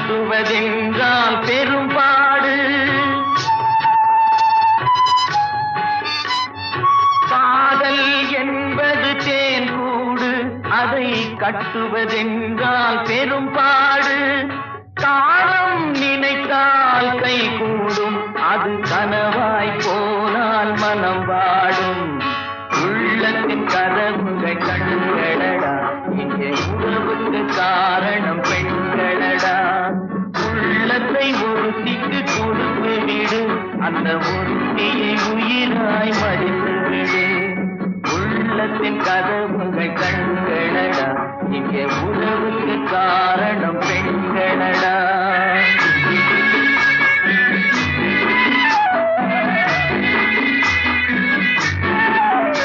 கட்டுவதென்றால் பெரும்பாடு. காதல் என்பது தேன் கூடு, அதை கட்டுவதென்றால் பெரும்பாடு. காலம் நினைத்தால் கை கூடும், அது கனவாய் போனால் மனம் வாடும். உள்ளத்தின் கதவுகள் கண்களடா, இங்கே உறவுக்கு காரணம் பெண்களடா. உள்ளத்தை ஒருத்திக்கு கொடுத்து விடு, அந்த ஒருத்தியை உயிராய் மடித்து விடு. உள்ளத்தின் கதவுகள் கண்